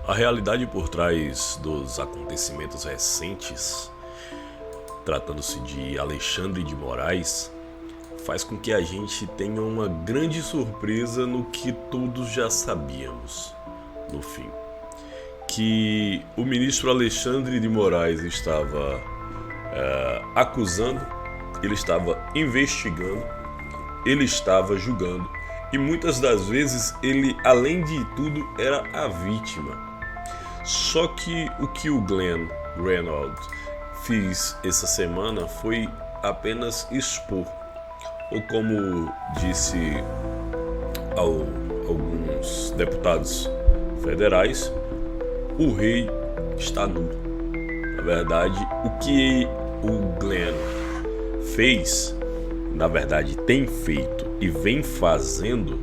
A realidade por trás dos acontecimentos recentes, tratando-se de Alexandre de Moraes, faz com que a gente tenha uma grande surpresa no que todos já sabíamos, no fim. Que o ministro Alexandre de Moraes estava acusando, ele estava investigando, ele estava julgando e muitas das vezes ele, além de tudo, era a vítima. Só que o que o Glenn Greenwald fez essa semana foi apenas expor, ou como disse alguns deputados federais, o rei está nu. Na verdade, o que o Glenn fez, na verdade tem feito e vem fazendo,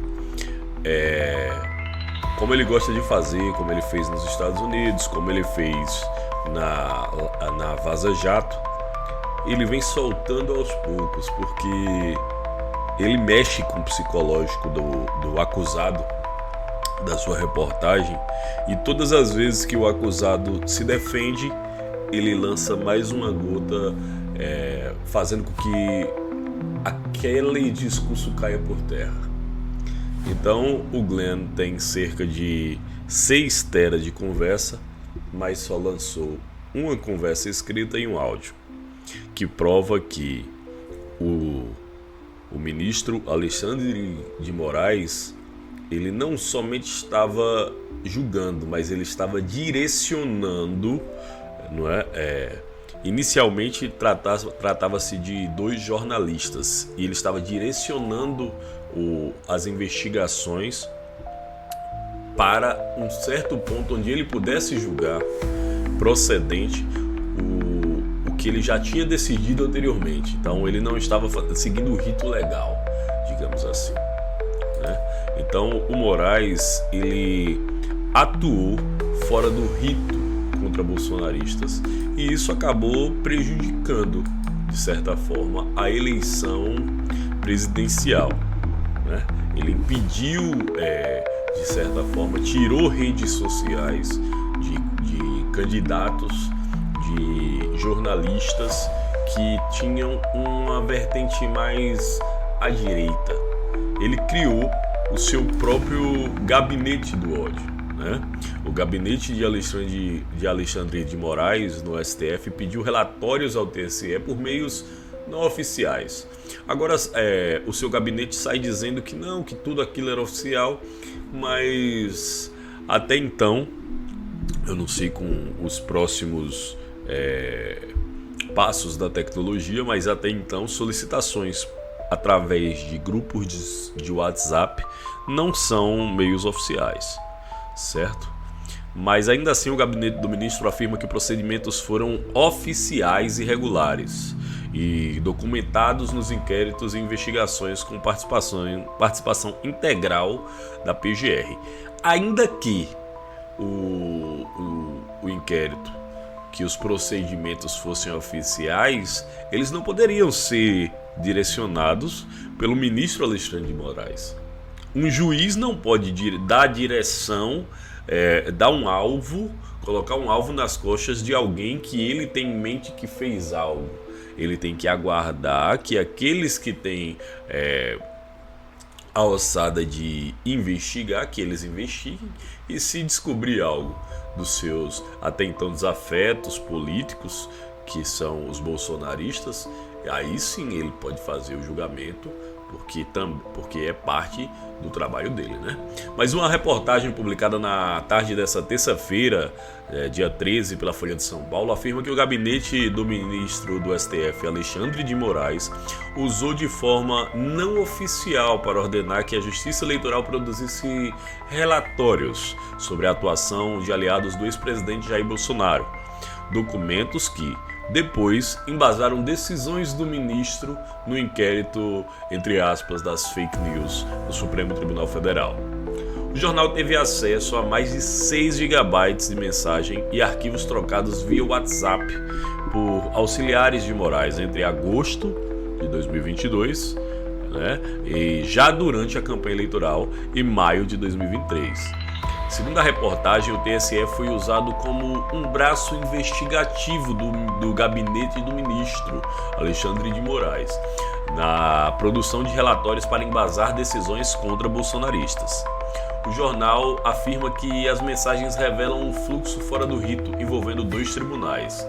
como ele gosta de fazer, como ele fez nos Estados Unidos, como ele fez na Vaza Jato, ele vem soltando aos poucos, porque ele mexe com o psicológico do acusado, da sua reportagem, e todas as vezes que o acusado se defende, ele lança mais uma gota, fazendo com que aquele discurso caia por terra. Então o Glenn tem cerca de 6 teras de conversa, mas só lançou uma conversa escrita e um áudio, que prova que o ministro Alexandre de Moraes, ele não somente estava julgando, mas ele estava direcionando, não é? Inicialmente tratava-se de 2 jornalistas e ele estava direcionando as investigações para um certo ponto onde ele pudesse julgar procedente o que ele já tinha decidido anteriormente. Então ele não estava seguindo o rito legal, digamos assim, né? Então o Moraes, ele atuou fora do rito contra bolsonaristas e isso acabou prejudicando, de certa forma, a eleição presidencial, né? Ele impediu, de certa forma, tirou redes sociais de candidatos, de jornalistas que tinham uma vertente mais à direita. Ele criou o seu próprio gabinete do ódio, né? O gabinete de Alexandre de Moraes no STF pediu relatórios ao TSE por meios não oficiais. Agora o seu gabinete sai dizendo que não, que tudo aquilo era oficial, mas até então, eu não sei com os próximos passos da tecnologia, mas até então solicitações através de grupos de WhatsApp não são meios oficiais, certo? Mas ainda assim o gabinete do ministro afirma que procedimentos foram oficiais e regulares e documentados nos inquéritos e investigações com participação integral da PGR. Ainda que o inquérito, que os procedimentos fossem oficiais, eles não poderiam ser direcionados pelo ministro Alexandre de Moraes. Um juiz não pode dar direção, dar um alvo, colocar um alvo nas costas de alguém que ele tem em mente que fez algo. Ele tem que aguardar que aqueles que têm a ossada de investigar, que eles investiguem, e se descobrir algo dos seus até então desafetos políticos, que são os bolsonaristas, aí sim ele pode fazer o julgamento, porque é parte do trabalho dele, né? Mas uma reportagem publicada na tarde dessa terça-feira, dia 13, pela Folha de São Paulo, afirma que o gabinete do ministro do STF, Alexandre de Moraes, usou de forma não oficial para ordenar que a Justiça Eleitoral produzisse relatórios sobre a atuação de aliados do ex-presidente Jair Bolsonaro. Documentos que depois embasaram decisões do ministro no inquérito, entre aspas, das fake news do Supremo Tribunal Federal. O jornal teve acesso a mais de 6 gigabytes de mensagem e arquivos trocados via WhatsApp por auxiliares de Moraes entre agosto de 2022, né, e já durante a campanha eleitoral, e maio de 2023. Segundo a reportagem, o TSE foi usado como um braço investigativo do gabinete do ministro Alexandre de Moraes, na produção de relatórios para embasar decisões contra bolsonaristas. O jornal afirma que as mensagens revelam um fluxo fora do rito envolvendo 2 tribunais,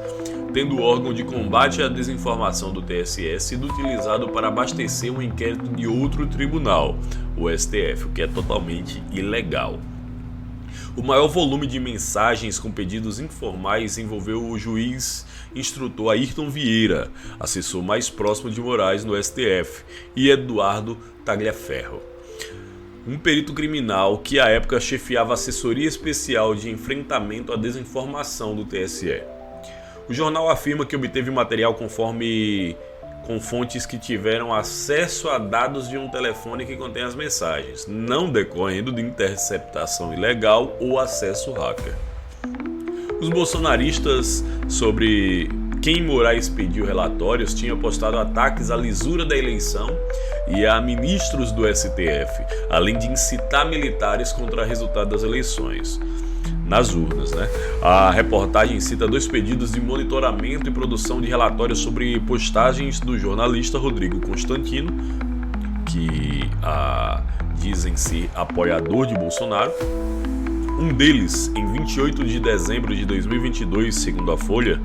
tendo o órgão de combate à desinformação do TSE sido utilizado para abastecer um inquérito de outro tribunal, o STF, o que é totalmente ilegal. O maior volume de mensagens com pedidos informais envolveu o juiz instrutor Ayrton Vieira, assessor mais próximo de Moraes no STF, e Eduardo Tagliaferro, um perito criminal que à época chefiava a assessoria especial de enfrentamento à desinformação do TSE. O jornal afirma que obteve material com fontes que tiveram acesso a dados de um telefone que contém as mensagens, não decorrendo de interceptação ilegal ou acesso hacker. Os bolsonaristas sobre quem Moraes pediu relatórios tinham postado ataques à lisura da eleição e a ministros do STF, além de incitar militares contra o resultado das eleições nas urnas, A reportagem cita 2 pedidos de monitoramento e produção de relatórios sobre postagens do jornalista Rodrigo Constantino, que dizem ser apoiador de Bolsonaro. Um deles, em 28 de dezembro de 2022, segundo a Folha,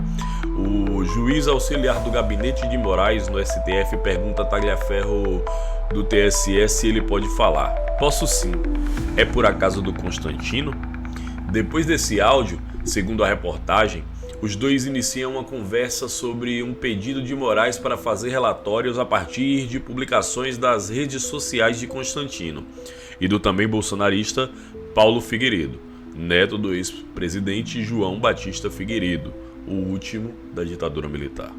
o juiz auxiliar do gabinete de Moraes no STF pergunta a Tagliaferro do TSE se ele pode falar. Posso sim. É por acaso do Constantino? Depois desse áudio, segundo a reportagem, os dois iniciam uma conversa sobre um pedido de Moraes para fazer relatórios a partir de publicações das redes sociais de Constantino e do também bolsonarista Paulo Figueiredo, neto do ex-presidente João Batista Figueiredo, o último da ditadura militar.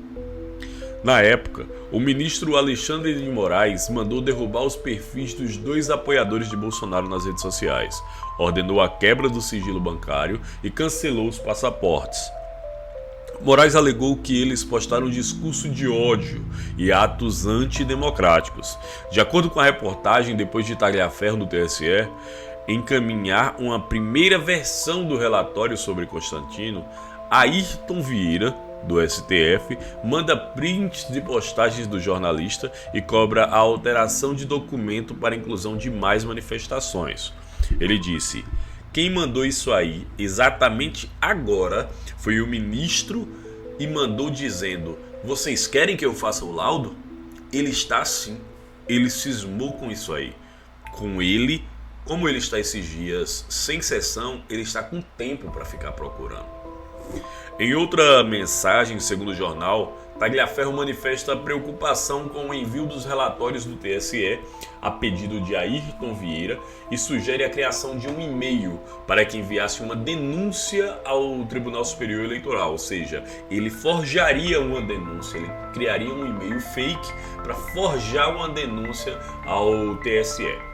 Na época, o ministro Alexandre de Moraes mandou derrubar os perfis dos 2 apoiadores de Bolsonaro nas redes sociais, ordenou a quebra do sigilo bancário e cancelou os passaportes. Moraes alegou que eles postaram discurso de ódio e atos antidemocráticos. De acordo com a reportagem, depois de Tagliaferro do TSE encaminhar uma primeira versão do relatório sobre Constantino, Ayrton Vieira, do STF, manda prints de postagens do jornalista e cobra a alteração de documento para a inclusão de mais manifestações. Ele disse: quem mandou isso aí exatamente agora foi o ministro e mandou dizendo: vocês querem que eu faça o laudo? Ele está assim, ele cismou com isso aí. Com ele, como ele está esses dias sem sessão, ele está com tempo para ficar procurando. Em outra mensagem, segundo o jornal, Tagliaferro manifesta preocupação com o envio dos relatórios do TSE a pedido de Ayrton Vieira e sugere a criação de um e-mail para que enviasse uma denúncia ao Tribunal Superior Eleitoral, ou seja, ele forjaria uma denúncia, ele criaria um e-mail fake para forjar uma denúncia ao TSE.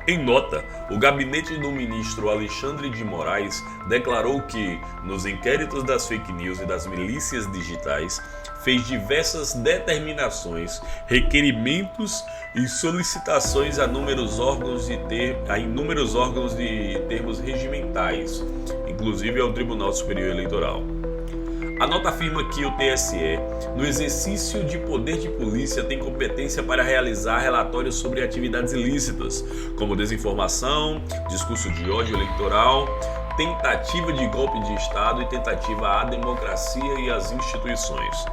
Em nota, o gabinete do ministro Alexandre de Moraes declarou que, nos inquéritos das fake news e das milícias digitais, fez diversas determinações, requerimentos e solicitações a inúmeros órgãos de termos regimentais, inclusive ao Tribunal Superior Eleitoral. A nota afirma que o TSE, no exercício de poder de polícia, tem competência para realizar relatórios sobre atividades ilícitas, como desinformação, discurso de ódio eleitoral, tentativa de golpe de Estado e tentativa à democracia e às instituições.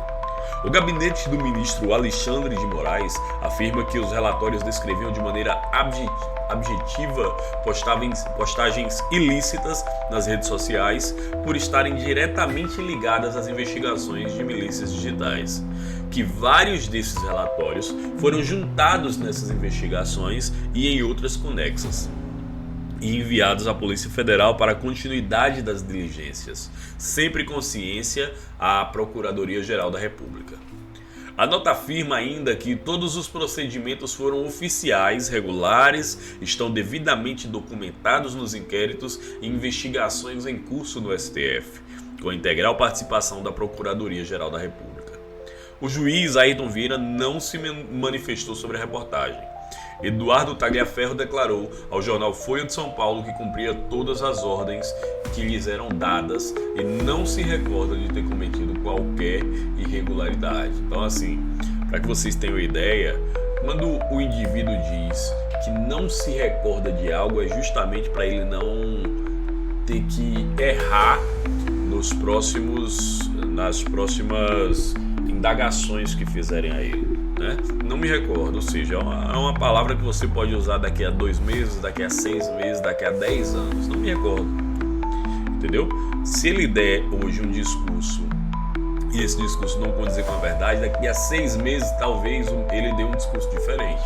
O gabinete do ministro Alexandre de Moraes afirma que os relatórios descreviam de maneira objetiva postagens ilícitas nas redes sociais por estarem diretamente ligadas às investigações de milícias digitais, que vários desses relatórios foram juntados nessas investigações e em outras conexas, e enviados à Polícia Federal para a continuidade das diligências, sempre com ciência à Procuradoria-Geral da República. A nota afirma ainda que todos os procedimentos foram oficiais, regulares, estão devidamente documentados nos inquéritos e investigações em curso no STF, com a integral participação da Procuradoria-Geral da República. O juiz Ayrton Vieira não se manifestou sobre a reportagem. Eduardo Tagliaferro declarou ao jornal Folha de São Paulo que cumpria todas as ordens que lhes eram dadas e não se recorda de ter cometido qualquer irregularidade. Então, assim, para que vocês tenham ideia, quando o indivíduo diz que não se recorda de algo, é justamente para ele não ter que errar nas próximas indagações que fizerem a ele, né? Não me recordo, ou seja, é uma palavra que você pode usar daqui a 2 meses, daqui a 6 meses, daqui a 10 anos, não me recordo, entendeu? Se ele der hoje um discurso e esse discurso não condizer com a verdade, daqui a 6 meses talvez ele dê um discurso diferente.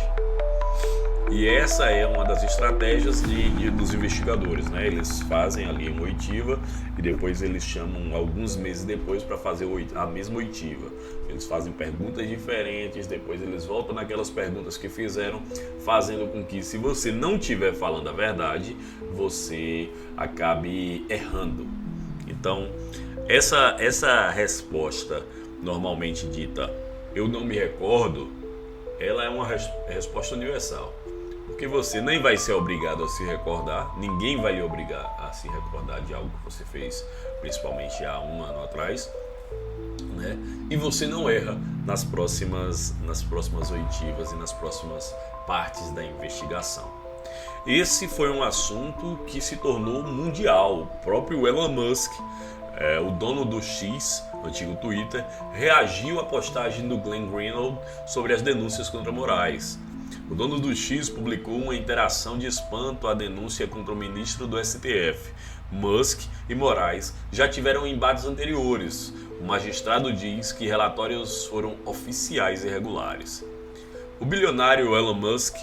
E essa é uma das estratégias dos investigadores, né? Eles fazem ali uma oitiva e depois eles chamam alguns meses depois para fazer a mesma oitiva. Eles fazem perguntas diferentes, depois eles voltam naquelas perguntas que fizeram, fazendo com que, se você não estiver falando a verdade, você acabe errando. Então, essa resposta normalmente dita, eu não me recordo, ela é uma resposta universal. Porque você nem vai ser obrigado a se recordar, ninguém vai lhe obrigar a se recordar de algo que você fez, principalmente há 1 ano atrás, né? E você não erra nas próximas oitivas e nas próximas partes da investigação. Esse foi um assunto que se tornou mundial. O próprio Elon Musk, o dono do X, o antigo Twitter, reagiu à postagem do Glenn Greenwald sobre as denúncias contra Moraes. O dono do X publicou uma interação de espanto à denúncia contra o ministro do STF. Musk e Moraes já tiveram embates anteriores. O magistrado diz que relatórios foram oficiais e regulares. O bilionário Elon Musk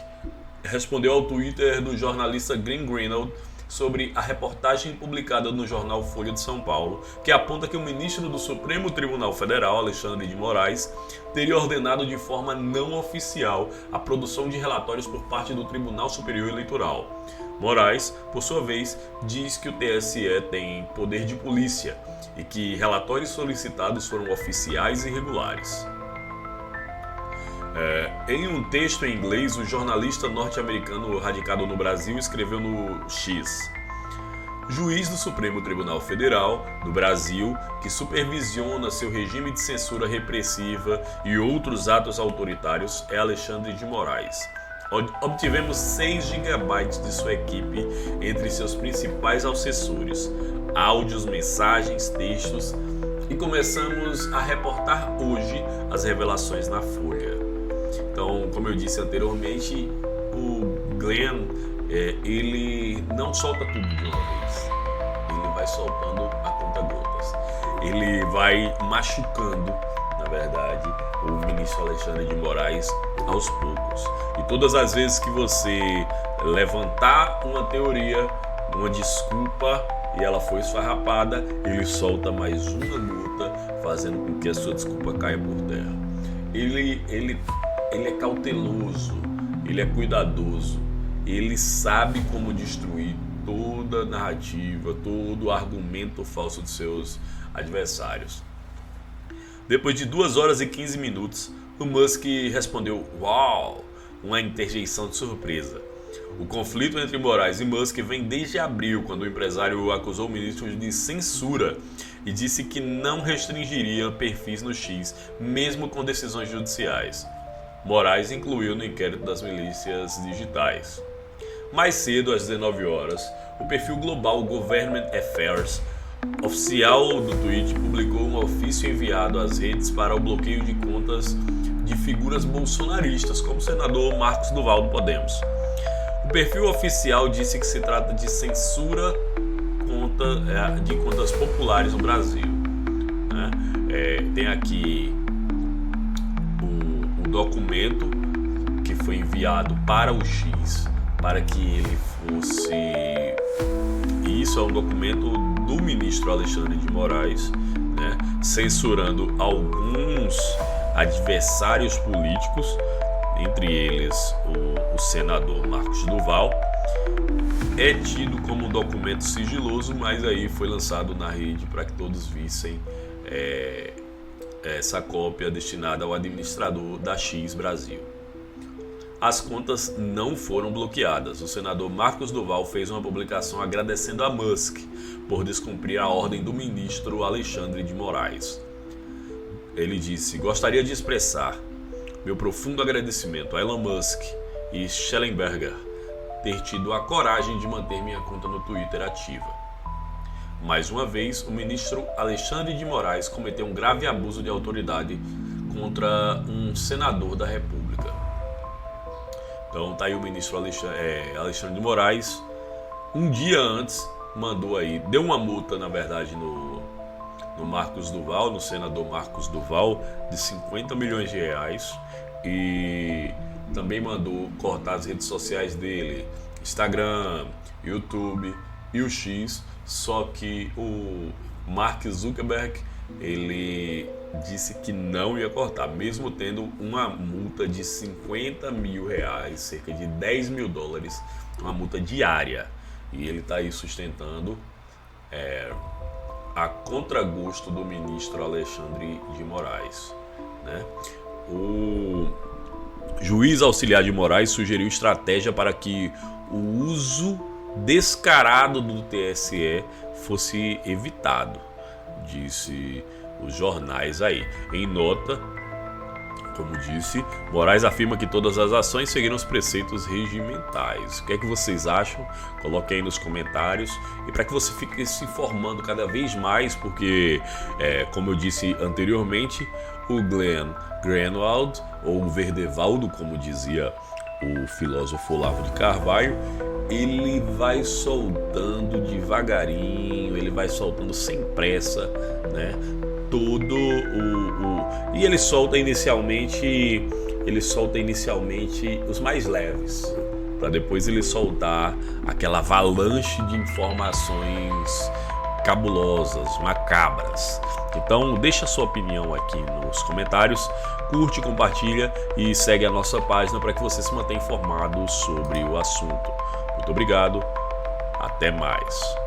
respondeu ao Twitter do jornalista Glenn Greenwald sobre a reportagem publicada no jornal Folha de São Paulo, que aponta que o ministro do Supremo Tribunal Federal, Alexandre de Moraes, teria ordenado de forma não oficial a produção de relatórios por parte do Tribunal Superior Eleitoral. Moraes, por sua vez, diz que o TSE tem poder de polícia e que relatórios solicitados foram oficiais e regulares. Em um texto em inglês, o jornalista norte-americano radicado no Brasil escreveu no X: juiz do Supremo Tribunal Federal do Brasil, que supervisiona seu regime de censura repressiva e outros atos autoritários, é Alexandre de Moraes. Obtivemos 6 GB de sua equipe entre seus principais assessores, áudios, mensagens, textos, e começamos a reportar hoje as revelações na Folha. Então, como eu disse anteriormente, o Glenn, ele não solta tudo de uma vez. Ele vai soltando a conta-gotas. Ele vai machucando, na verdade, o ministro Alexandre de Moraes aos poucos. E todas as vezes que você levantar uma teoria, uma desculpa, e ela foi esfarrapada, ele solta mais uma gota, fazendo com que a sua desculpa caia por terra. Ele é cauteloso, ele é cuidadoso, ele sabe como destruir toda a narrativa, todo o argumento falso de seus adversários. Depois de 2 horas e 15 minutos, o Musk respondeu: "Uau!", uma interjeição de surpresa. O conflito entre Moraes e Musk vem desde abril, quando o empresário acusou o ministro de censura e disse que não restringiria perfis no X, mesmo com decisões judiciais. Moraes incluiu no inquérito das milícias digitais. Mais cedo, às 19 horas, o perfil global Government Affairs oficial do Twitter publicou um ofício enviado às redes para o bloqueio de contas de figuras bolsonaristas, como o senador Marcos Duval do Podemos. O perfil oficial disse que se trata de censura de contas populares no Brasil. Tem aqui o documento que foi enviado para o X, para que ele fosse... Isso é um documento do ministro Alexandre de Moraes, né, censurando alguns adversários políticos, entre eles o senador Marcos Duval. É tido como um documento sigiloso, mas aí foi lançado na rede para que todos vissem essa cópia destinada ao administrador da X Brasil. as contas não foram bloqueadas. O senador Marcos Duval fez uma publicação agradecendo a Musk por descumprir a ordem do ministro Alexandre de Moraes. Ele disse: gostaria de expressar meu profundo agradecimento a Elon Musk e Schellenberger ter tido a coragem de manter minha conta no Twitter ativa. Mais uma vez, o ministro Alexandre de Moraes cometeu um grave abuso de autoridade contra um senador da República. Então tá aí o ministro Alexandre de Moraes, um dia antes, deu uma multa, na verdade, no Marcos Duval, no senador Marcos Duval, de 50 milhões de reais, e também mandou cortar as redes sociais dele, Instagram, YouTube e o X. Só que o Mark Zuckerberg, ele disse que não ia cortar, mesmo tendo uma multa de 50 mil reais, cerca de 10 mil dólares, uma multa diária. E ele está aí sustentando a contragosto do ministro Alexandre de Moraes, né? O juiz auxiliar de Moraes sugeriu estratégia para que o uso descarado do TSE fosse evitado, disse os jornais aí. Em nota, como disse, Moraes afirma que todas as ações seguiram os preceitos regimentais. O que é que vocês acham? Coloque aí nos comentários. E para que você fique se informando cada vez mais, porque, como eu disse anteriormente, o Glenn Greenwald, ou Verdevaldo, como dizia o filósofo Olavo de Carvalho, ele vai soltando devagarinho, ele vai soltando sem pressa, né? E ele solta inicialmente os mais leves, para depois ele soltar aquela avalanche de informações cabulosas, macabras. Então deixa a sua opinião aqui nos comentários, curte, compartilha e segue a nossa página para que você se mantenha informado sobre o assunto. Muito obrigado, até mais.